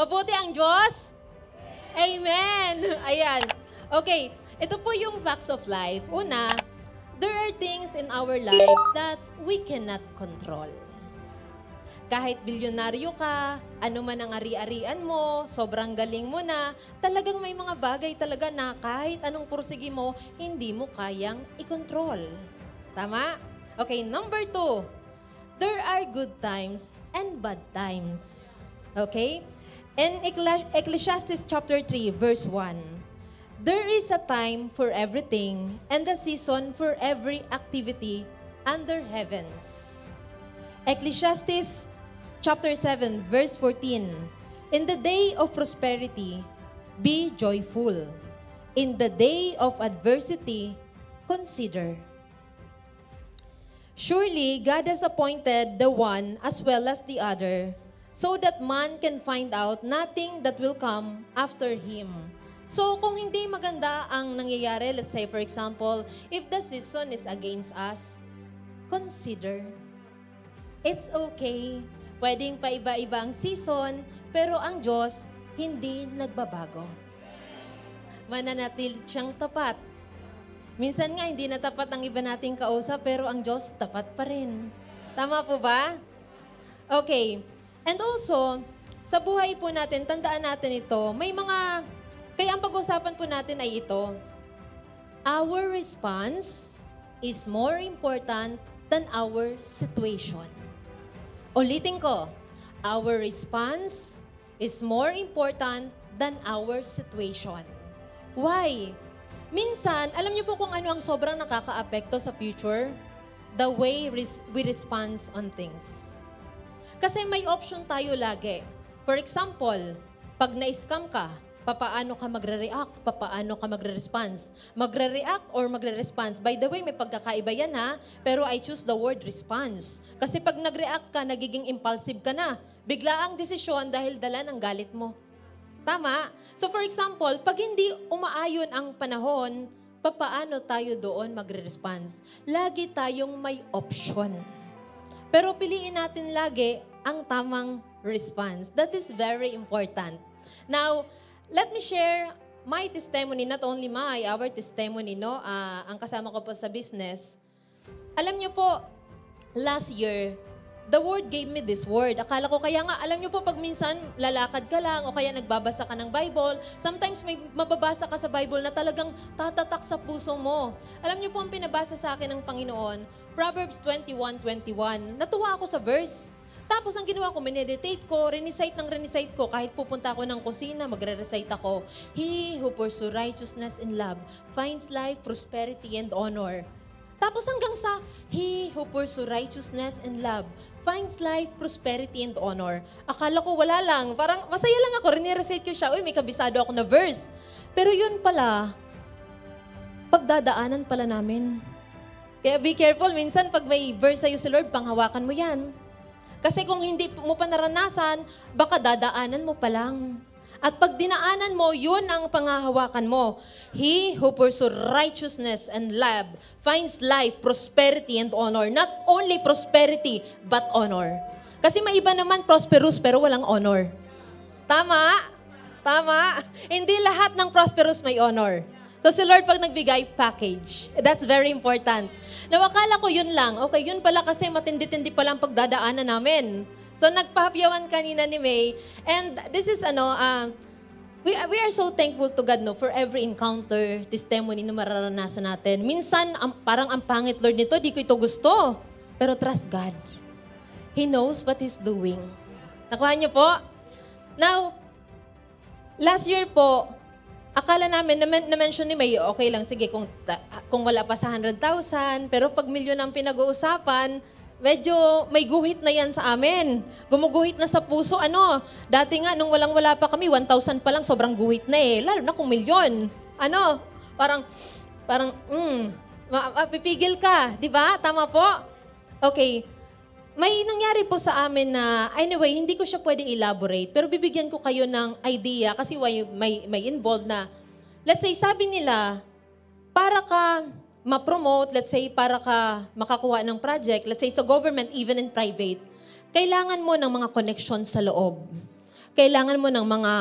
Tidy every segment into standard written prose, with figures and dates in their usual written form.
Mabuti ang Diyos? Amen! Ayan. Okay, ito po yung facts of life. Una, there are things in our lives that we cannot control. Kahit bilyonaryo ka, ano man ang ari-arian mo, sobrang galing mo na, talagang may mga bagay talaga na kahit anong pursigi mo, hindi mo kayang i-control. Tama? Okay, number 2, there are good times and bad times. Okay? In Ecclesiastes chapter 3, verse 1, there is a time for everything and a season for every activity under heavens. Ecclesiastes chapter 7, verse 14, in the day of prosperity, be joyful. In the day of adversity, consider. Surely, God has appointed the one as well as the other, so that man can find out nothing that will come after him. So, kung hindi maganda ang nangyayari, let's say, for example, if the season is against us, consider. It's okay. Pwedeng paiba-iba ang season, pero ang Diyos hindi nagbabago. Mananatili siyang tapat. Minsan nga, hindi na tapat ang iba nating kausap, pero ang Diyos tapat pa rin. Tama po ba? Okay. And also, sa buhay po natin, tandaan natin ito, may mga, kaya ang pag-usapan po natin ay ito, our response is more important than our situation. Ulitin ko, our response is more important than our situation. Why? Minsan, alam niyo po kung ano ang sobrang nakaka-apekto sa future? The way we respond on things. Kasi may option tayo lagi. For example, pag na-scam ka, papaano ka magre-react, papaano ka magre-response. Magre-react or magre-response. By the way, may pagkakaiba yan ha, pero I choose the word response. Kasi pag nag-react ka, nagiging impulsive ka na. Bigla ang desisyon dahil dala ng galit mo. Tama? So for example, pag hindi umaayon ang panahon, papaano tayo doon magre-response? Lagi tayong may option. Pero piliin natin lagi ang tamang response. That is very important. Now, let me share my testimony, not only our testimony, no? Ang kasama ko po sa business. Alam niyo po, last year, the Word gave me this word. Akala ko kaya nga, alam niyo po, pag minsan lalakad ka lang o kaya nagbabasa ka ng Bible, sometimes may mababasa ka sa Bible na talagang tatatak sa puso mo. Alam niyo po, ang pinabasa sa akin ng Panginoon, Proverbs 21:21. Natuwa ako sa verse. Tapos ang ginawa ko, mineditate ko, renicite ko. Kahit pupunta ako ng kusina, magre-recite ako. He who pursue righteousness and love finds life, prosperity, and honor. Tapos hanggang sa, he who pursue righteousness and love finds life, prosperity, and honor. Akala ko wala lang. Parang masaya lang ako, rinirecite ko siya. Uy, may kabisado ako na verse. Pero yun pala, pagdadaanan pala namin. Kaya be careful, minsan pag may verse sa'yo si Lord, panghawakan mo yan. Kasi kung hindi mo pa naranasan, baka dadaanan mo pa lang. At pag dinaanan mo, yun ang panghahawakan mo. He who pursue righteousness and love finds life, prosperity, and honor. Not only prosperity, but honor. Kasi may iba naman prosperous pero walang honor. Tama? Tama? Hindi lahat ng prosperous may honor. So si Lord pag nagbigay, package. That's very important. Now, akala ko yun lang. Okay, yun pala kasi matindi-tindi pala ang pagdadaanan namin. So nagpahapyawan kanina ni May. And this is we are so thankful to God for every encounter, testimony na mararanasan natin. Minsan, parang ang pangit, Lord, nito, di ko ito gusto. Pero trust God. He knows what He's doing. Nakuha niyo po? Now, last year po, akala namin, na-mention ni May, okay lang, sige, kung wala pa sa 100,000, pero pag milyon ang pinag-uusapan, medyo may guhit na yan sa amin. Gumuguhit na sa puso. Dati nga, nung walang-wala pa kami, 1,000 pa lang, sobrang guhit na eh. Lalo na kung milyon. Pipigil ka, di ba? Tama po? Okay. May nangyari po sa amin na, anyway, hindi ko siya pwede elaborate, pero bibigyan ko kayo ng idea kasi may involved na, let's say, sabi nila, para ka ma-promote, let's say, para ka makakuha ng project, let's say, sa government, even in private, kailangan mo ng mga connections sa loob. kailangan mo ng mga,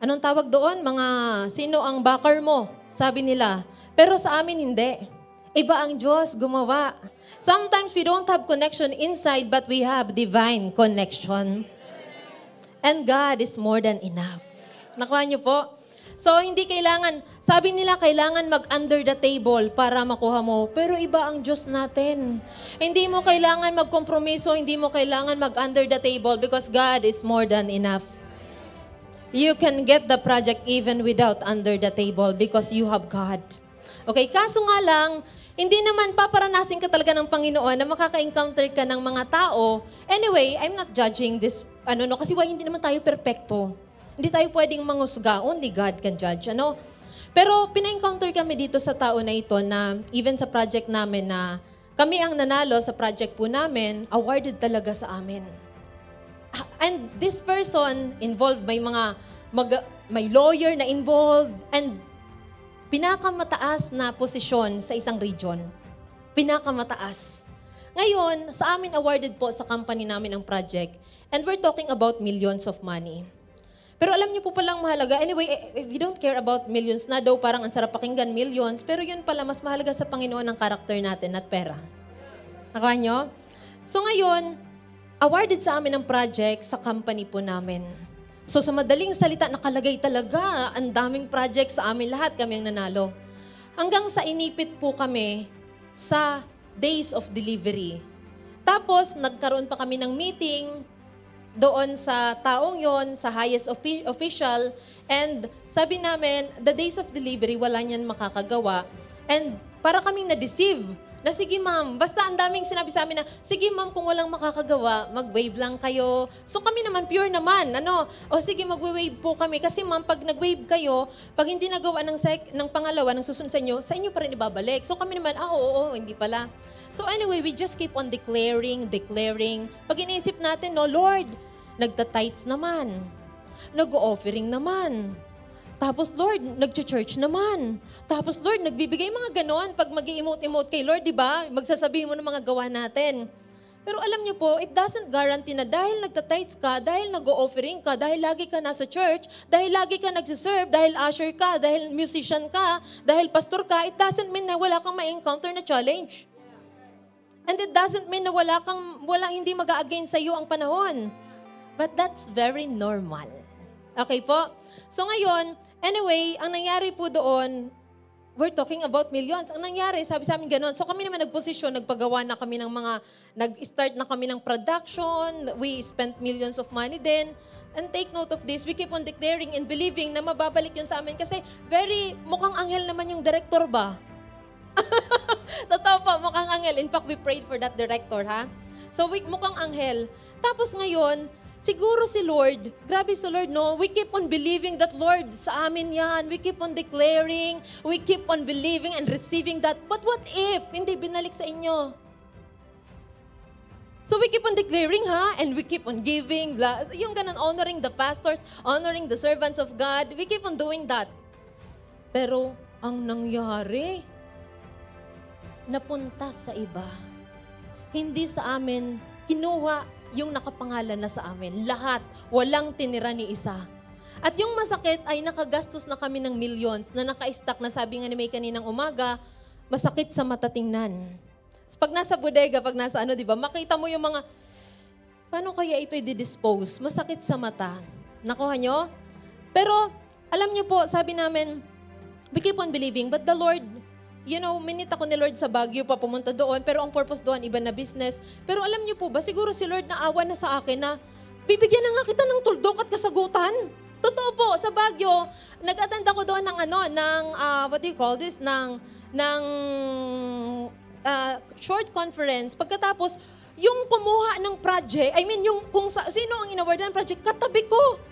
anong tawag doon? Mga, sino ang backer mo? Sabi nila. Pero sa amin, hindi. Iba ang Diyos gumawa. Sometimes we don't have connection inside, but we have divine connection. And God is more than enough. Nakuha niyo po? So, hindi kailangan, sabi nila, kailangan mag-under the table para makuha mo. Pero iba ang Diyos natin. Hindi mo kailangan magkompromiso, hindi mo kailangan mag-under the table because God is more than enough. You can get the project even without under the table because you have God. Okay, kaso nga lang, hindi naman paparanasin ka talaga ng Panginoon na makaka-encounter ka ng mga tao. Anyway, I'm not judging this, kasi hindi naman tayo perpekto. Hindi tayo pwedeng mangusga. Only God can judge, Pero pina-encounter kami dito sa tao na ito na even sa project namin na kami ang nanalo sa project po namin, awarded talaga sa amin. And this person involved, may lawyer na involved, and pinakamataas na posisyon sa isang region. Pinakamataas. Ngayon, sa amin awarded po sa company namin ang project, and we're talking about millions of money. Pero alam niyo po palang mahalaga, anyway, we don't care about millions na daw, parang ang sarap pakinggan millions, pero yun pala, mas mahalaga sa Panginoon ang karakter natin at pera. Nakuha niyo? So ngayon, awarded sa amin ang project sa company po namin. So sa madaling salita, nakalagay talaga ang daming project sa amin, lahat kami ang nanalo. Hanggang sa inipit po kami sa days of delivery. Tapos, nagkaroon pa kami ng meeting doon sa taong yon, sa highest official, and sabi namin, the days of delivery, wala niyan makakagawa. And para kaming na-deceive, na sige ma'am, basta ang daming sinabi sa amin na, sige ma'am, kung walang makakagawa, mag-wave lang kayo. So kami naman, pure naman, o sige, mag-wave po kami. Kasi ma'am, pag nag-wave kayo, pag hindi nagawa ng pangalawa, ng susunod sa inyo pa rin ibabalik. So kami naman, oo, hindi pala. So anyway, we just keep on declaring. Pag iniisip natin, Lord, nagta-tithes naman, nag-offering naman. Tapos, Lord, nag-church naman. Tapos, Lord, nagbibigay mga ganon. Pag mag-i-emote kay Lord, di ba? Magsasabihin mo ng mga gawa natin. Pero alam niyo po, it doesn't guarantee na dahil nagta-tithes ka, dahil nag-offering ka, dahil lagi ka nasa church, dahil lagi ka nagsiserve, dahil usher ka, dahil musician ka, dahil pastor ka, it doesn't mean na wala kang ma-encounter na challenge. And it doesn't mean na hindi mag-a-against sa iyo ang panahon. But that's very normal. Okay po? So ngayon, anyway, ang nangyari po doon, we're talking about millions. Ang nangyari, sabi sa amin gano'n. So kami naman nagposisyon, nagpagawa na kami ng nag-start na kami ng production, we spent millions of money din. And take note of this, we keep on declaring and believing na mababalik yun sa amin kasi mukhang anghel naman yung director ba? Totoo po, mukhang anghel. In fact, we prayed for that director, ha? So mukhang anghel. Tapos ngayon, siguro si Lord, grabe si Lord, we keep on believing that, Lord, sa amin yan. We keep on declaring, we keep on believing and receiving that. But what if hindi binalik sa inyo? So we keep on declaring, and we keep on giving, yung ganun, honoring the pastors, honoring the servants of God. We keep on doing that. Pero ang nangyari, napunta sa iba. Hindi sa amin, kinuha yung nakapangalan na sa amin. Lahat, walang tinira ni isa. At yung masakit ay nakagastos na kami ng millions na naka-stack na sabi nga ni May kaninang umaga, masakit sa mata tingnan. Pag nasa bodega, pag nasa di ba, makita mo yung mga, paano kaya ito i-dispose? Masakit sa mata. Nakuha nyo? Pero, alam nyo po, sabi namin, we keep on believing, but the Lord, minit ako ni Lord sa Baguio pa pumunta doon, pero ang purpose doon, iba na business. Pero alam niyo po ba, siguro si Lord naawa na sa akin na, bibigyan na nga kita ng tuldok at kasagutan. Totoo po, sa Baguio, nag-attend ako doon ng what do you call this, ng short conference. Pagkatapos, yung kumuha ng project, sino ang inaward ng project, katabi ko,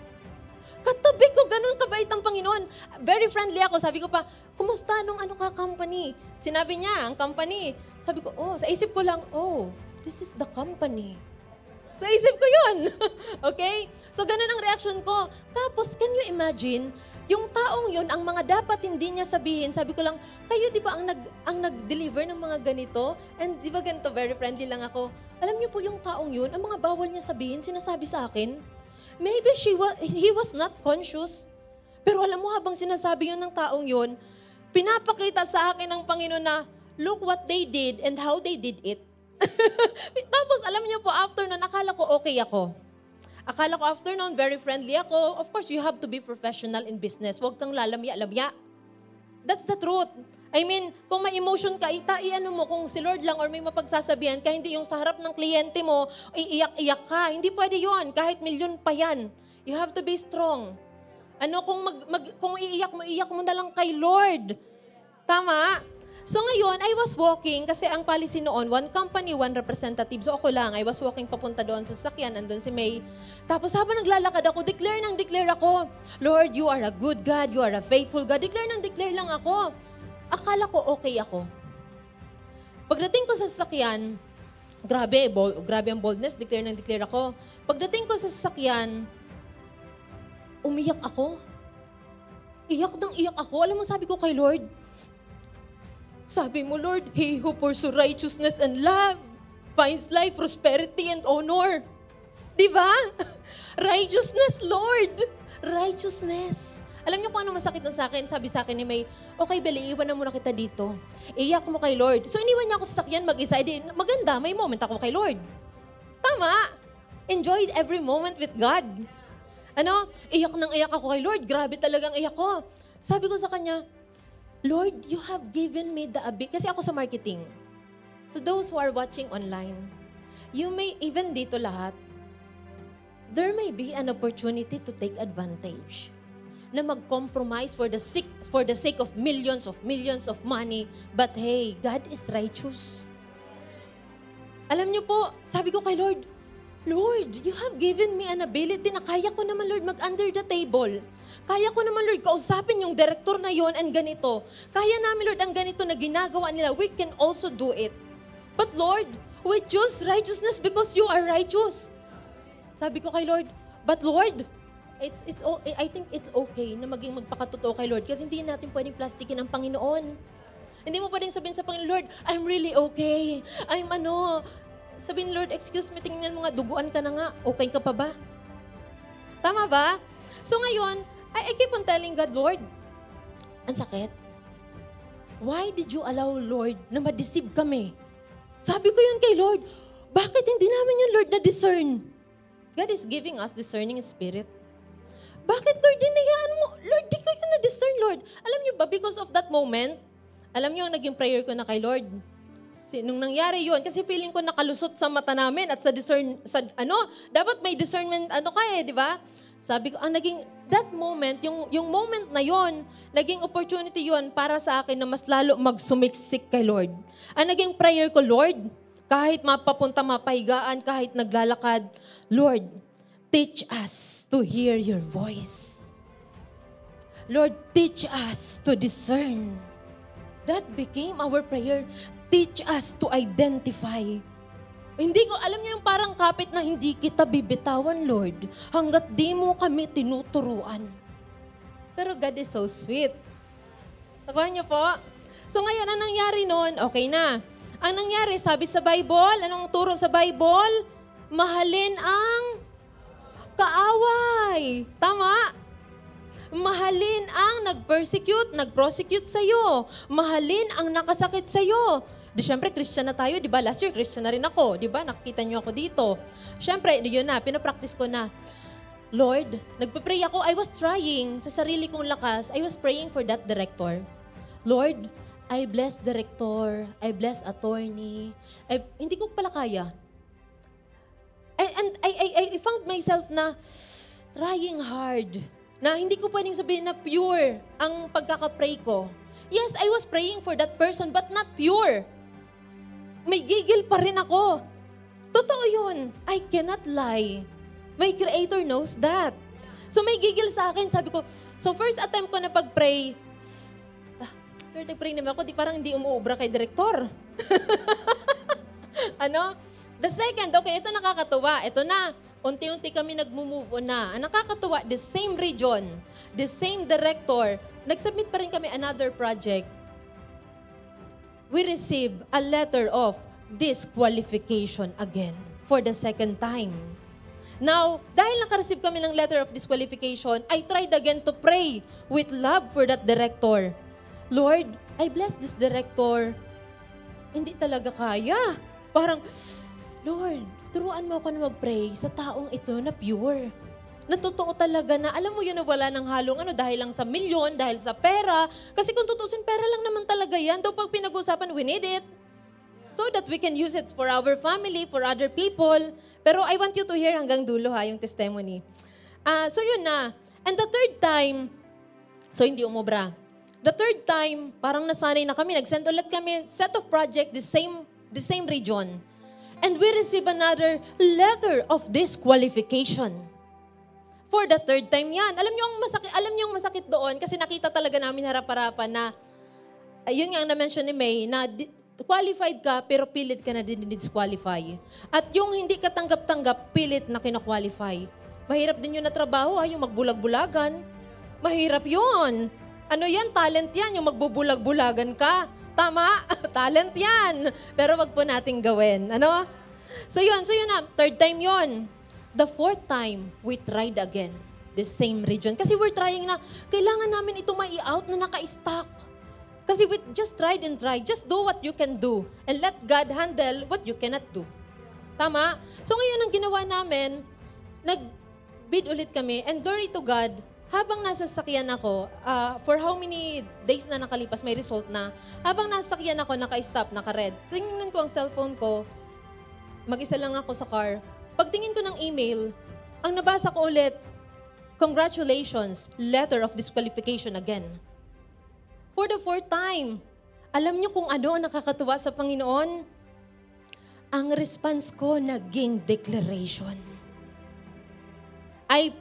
ganun kabait ang Panginoon. Very friendly ako. Sabi ko pa, kumusta nung company? Sinabi niya, ang company. Sabi ko, sa isip ko lang, this is the company. Sa isip ko yun. Okay? So, ganun ang reaction ko. Tapos, can you imagine, yung taong yun, ang mga dapat hindi niya sabihin, sabi ko lang, kayo di ba ang nag-deliver ng mga ganito? And di ba ganito, very friendly lang ako. Alam niyo po yung taong yun, ang mga bawal niya sabihin, sinasabi sa akin. Maybe he was not conscious. Pero alam mo, habang sinasabi yun ng taong yun, pinapakita sa akin ng Panginoon na, look what they did and how they did it. Tapos alam niyo po, after nun, akala ko okay ako. Akala ko after nun, very friendly ako. Of course, you have to be professional in business. Huwag kang lalamya-lamya. That's the truth. I mean, kung may emotion ka, iano mo kung si Lord lang or may mapagsasabihan ka, hindi yung sa harap ng kliyente mo, iiyak-iyak ka. Hindi pwede yon, kahit milyon pa yan. You have to be strong. Kung iiyak mo na lang kay Lord. Tama? So ngayon, I was walking, kasi ang policy noon, one company, one representative. So ako lang, I was walking papunta doon sa sasakyan, andun si May. Tapos habang naglalakad ako, declare ako, Lord, you are a good God, you are a faithful God. Declare lang ako. Akala ko okay ako. Pagdating ko sa sasakyan, grabe ang boldness, declare ako. Pagdating ko sa sasakyan, umiyak ako. Iyak ako. Alam mo, sabi ko kay Lord, sabi mo, Lord, he who pursue righteousness and love finds life, prosperity, and honor. Diba? Righteousness, Lord. Righteousness. Alam niyo kung ano masakit sa akin? Sabi sa akin ni May, okay, Beli, iwan na muna kita dito. Iyak mo kay Lord. So, iniwan niya ako sa sakyan, mag-isa. Maganda, may moment ako kay Lord. Tama. Enjoy every moment with God. Iyak ako kay Lord. Grabe talagang iyak ko. Sabi ko sa kanya, Lord, you have given me the ability. Kasi ako sa marketing. So those who are watching online, you may, even dito lahat, there may be an opportunity to take advantage. Na mag-compromise for the sake of millions of money. But hey, God is righteous. Alam niyo po, sabi ko kay Lord, Lord, you have given me an ability na kaya ko naman, Lord, mag-under the table. Kaya ko naman, Lord, kausapin yung director na yon and ganito. Kaya namin, Lord, ang ganito na ginagawa nila. We can also do it. But Lord, we choose righteousness because you are righteous. Sabi ko kay Lord, but Lord, I think it's okay na maging magpakatotoo kay Lord kasi hindi natin pwedeng plastikin ang Panginoon. Hindi mo pwedeng sabihin sa Panginoon, Lord, I'm really okay. Sabihin, Lord, excuse me, tingnan mo nga, duguan ka na nga. Okay ka pa ba? Tama ba? So ngayon, I keep on telling God, Lord, ang sakit. Why did you allow, Lord, na ma-deceive kami? Sabi ko yun kay Lord, bakit hindi namin yung Lord na-discern? God is giving us discerning spirit. Bakit, Lord, dinayaan mo? Lord, di ko yun na-discern, Lord. Alam niyo ba, because of that moment, alam niyo ang naging prayer ko na kay Lord? Nung nangyari yun, kasi feeling ko nakalusot sa mata namin at dapat may discernment, di ba? Sabi ko, that moment, yung moment na yon, naging opportunity yon para sa akin na mas lalo magsumiksik kay Lord. Ang naging prayer ko, Lord, kahit mapapunta mapahigaan, kahit naglalakad, Lord, teach us to hear your voice. Lord, teach us to discern. That became our prayer. Teach us to identify. Hindi ko, alam niyo yung parang kapit na hindi kita bibitawan, Lord, hanggat di mo kami tinuturuan. Pero God is so sweet. Nakuha niyo po? So ngayon, ang nangyari noon, okay na. Ang nangyari, sabi sa Bible, anong turo sa Bible? Mahalin ang kaaway. Tama? Mahalin ang nag-prosecute sa'yo. Mahalin ang nakasakit sa'yo. Siyempre, Christian na tayo, di ba? Last year, Christian na rin ako, di ba? Nakita niyo ako dito. Siyempre, yun na, pinapractice ko na. Lord, nagpe-pray ako, I was trying, sa sarili kong lakas, I was praying for that director. Lord, I bless director, I bless attorney. Hindi ko pala kaya. I found myself na trying hard, na hindi ko pwedeng sabihin na pure ang pagkaka-pray ko. Yes, I was praying for that person, but not pure. May gigil pa rin ako. Totoo yun. I cannot lie. My Creator knows that. So may gigil sa akin. Sabi ko, so first attempt ko na pag-pray, Lord, nag-pray naman ako, parang hindi umuubra kay Direktor. The second, okay, ito nakakatuwa. Ito na, unti-unti kami nag-move on na. Ang nakakatuwa, the same region, the same director, nag-submit pa rin kami another project. We received a letter of disqualification again for the second time. Now, dahil nakareceive kami ng letter of disqualification, I tried again to pray with love for that director. Lord, I bless this director. Hindi talaga kaya. Parang, Lord, turuan mo ako na mag-pray sa taong ito na pure. Na totoo talaga na, alam mo yun na wala ng halong dahil lang sa milyon, dahil sa pera. Kasi kung tutusin, pera lang naman talaga yan. Though pag pinag-usapan, we need it. So that we can use it for our family, for other people. Pero I want you to hear hanggang dulo yung testimony. So yun na. And the third time, so hindi umubra. The third time, parang nasanay na kami. Nag-send ulit kami, set of project, the same region. And we receive another letter of disqualification. For the third time yan. Alam niyo ang masakit doon kasi nakita talaga namin harap-harapan na, yun nga ang na-mention ni May, na qualified ka, pero pilit ka na din-disqualify. At yung hindi ka tanggap-tanggap, pilit na kina-qualify. Mahirap din yun na trabaho, yung magbulag-bulagan. Mahirap yun. Ano yan? Talent yan, yung magbubulag-bulagan ka. Tama? Talent yan. Pero wag po nating gawin. Ano? So yun na. Third time yun. The fourth time, we tried again. The same region. Kasi we're trying na, kailangan namin ito mai-out na naka-stock. Kasi we just tried and tried. Just do what you can do. And let God handle what you cannot do. Tama? So ngayon ang ginawa namin, nag-bid ulit kami. And glory to God, habang nasa sasakyan ako, for how many days na nakalipas, may result na. Habang nasa sasakyan ako, naka-stop, naka-red. Tingnan ko ang cellphone ko. Mag-isa lang ako sa car. Pagtingin ko ng email, ang nabasa ko ulit, congratulations, letter of disqualification again. For the fourth time. Alam niyo kung ano ang nakakatuwa sa Panginoon? Ang response ko naging declaration. I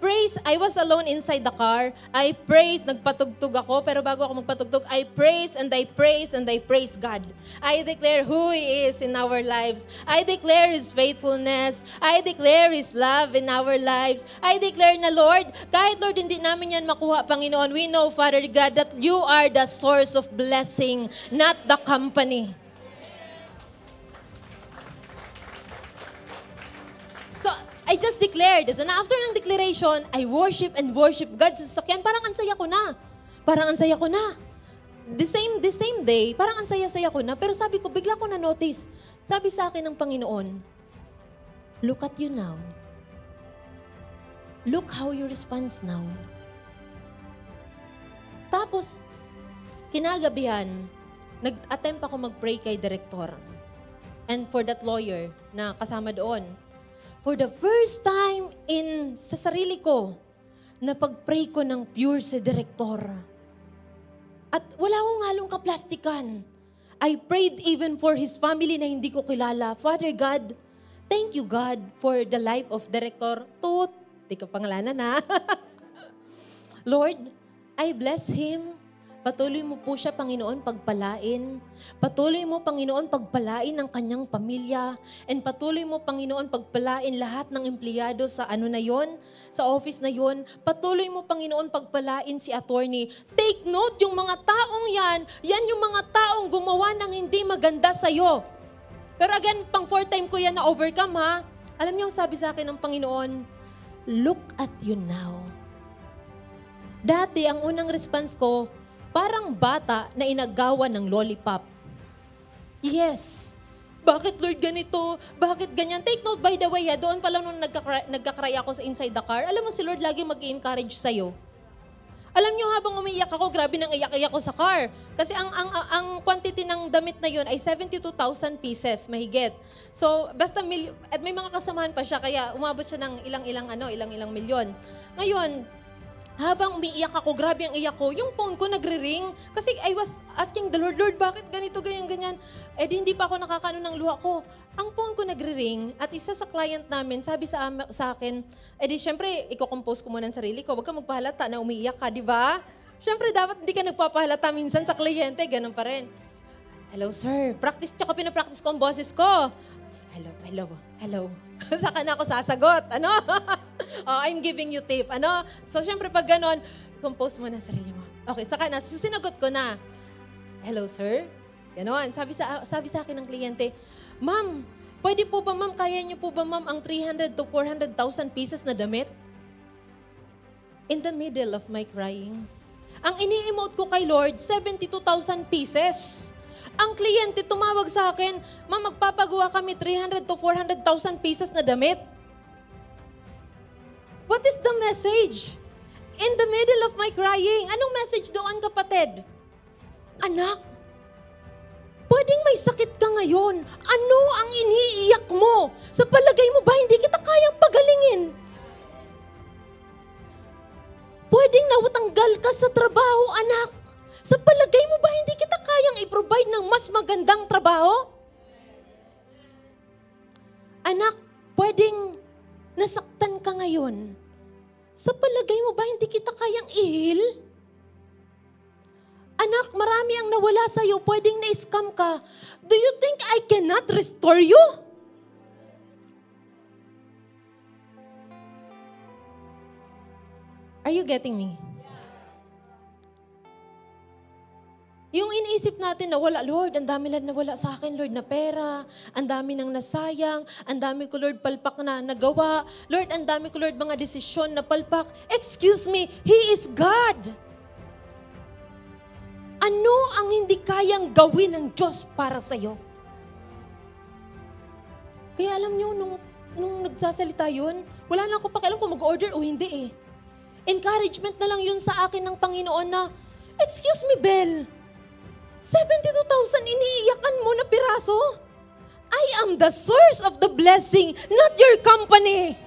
was alone inside the car. I praise, nagpatugtog ako, pero bago ako magpatugtog, I praise and I praise and I praise God. I declare who He is in our lives. I declare His faithfulness. I declare His love in our lives. I declare na Lord, kahit Lord hindi namin yan makuha, Panginoon, we know, Father God, that You are the source of blessing, not the company. So, I just declared it. And after ng declaration, I worship and worship God sa sasakyan. Parang ansaya ko na. The same day, parang ansaya-saya ko na. Pero sabi ko, bigla ko na-notice. Sabi sa akin ng Panginoon, look at you now. Look how you respond now. Tapos, kinagabihan, nag-attempt ako mag-pray kay Director. And for that lawyer na kasama doon. For the first time sa sarili ko, na pag-pray ko ng pure si Director. At wala akong halong kaplastikan. I prayed even for his family na hindi ko kilala. Father God, thank you God for the life of Director Tut. Di ko pangalanan na. Lord, I bless him. Patuloy mo po siya, Panginoon, pagpalain. Patuloy mo, Panginoon, pagpalain ang kanyang pamilya. And patuloy mo, Panginoon, pagpalain lahat ng empleyado sa na yon, sa office na yon. Patuloy mo, Panginoon, pagpalain si attorney. Take note, yung mga taong yan yung mga taong gumawa ng hindi maganda sa'yo. Pero again, pang fourth time ko yan na overcome, ha? Alam niyo ang sabi sa akin ng Panginoon, look at you now. Dati, ang unang response ko, parang bata na inagawan ng lollipop. Yes. Bakit Lord ganito? Bakit ganyan? Take note by the way, doon pa lang nung nagkakry ako sa inside the car, alam mo si Lord lagi mag-i-encourage sa'yo. Alam niyo habang umiiyak ako, grabe nang iyak-iyak ko sa car. Kasi ang quantity ng damit na yun ay 72,000 pieces, mahigit. So, basta at may mga kasamahan pa siya, kaya umabot siya ng ilang milyon. Ngayon, habang umiiyak ako, grabe ang iyak ko, yung phone ko nagre-ring. Kasi I was asking the Lord, Lord, bakit ganito, ganyan? Eh di hindi pa ako nakakano ng luha ko. Ang phone ko nagre-ring at isa sa client namin, sabi sa akin, eh di syempre, i-compose ko muna ang sarili ko. Huwag ka magpahalata na umiiyak ka, di ba? Syempre, dapat hindi ka nagpapahalata minsan sa kliyente, ganun pa rin. Hello, sir. Tsaka pinapractice ko ang boses ko. Hello. Saka na ako sasagot. Ano? I'm giving you tape. Ano? So, syempre, pag ganon, compose mo na sarili mo. Okay, saka na. Sinagot ko na. Hello, sir. Ganon. Sabi sa akin ng kliyente, Ma'am, Pwede po ba ma'am, kaya niyo po ba ma'am ang 300 to 400,000 pieces na damit? In the middle of my crying. Ang ini-emote ko kay Lord, 72,000 pieces. Ang kliyente tumawag sa akin, ma'am, magpapagawa kami 300 to 400,000 pieces na damit. What is the message? In the middle of my crying, anong message doon, kapatid? Anak, pwedeng may sakit ka ngayon. Ano ang iniiyak mo? Sa palagay mo ba hindi kita kayang pagalingin? Pwedeng nawatanggal ka sa trabaho, anak. Sa palagay mo ba hindi kita kayang i-provide ng mas magandang trabaho? Anak, pwedeng nasaktan ka ngayon. Sa palagay mo ba hindi kita kayang i-heal? Anak, marami ang nawala sa'yo. Pwedeng na-scam ka. Do you think I cannot restore you? Are you getting me? Yung iniisip natin na wala, Lord, ang dami lang nawala sa akin, Lord, na pera, ang dami nang nasayang, ang dami ko, Lord, palpak na nagawa, Lord, ang dami ko, Lord, mga desisyon na palpak. Excuse me, He is God. Ano ang hindi kayang gawin ng Diyos para sa'yo? Kaya alam nyo, nung nagsasalita yun, wala na akong pakialam kung mag-order o hindi eh. Encouragement na lang yun sa akin ng Panginoon na, excuse me, Belle, 72,000 iniiyakan mo na piraso? I am the source of the blessing, not your company.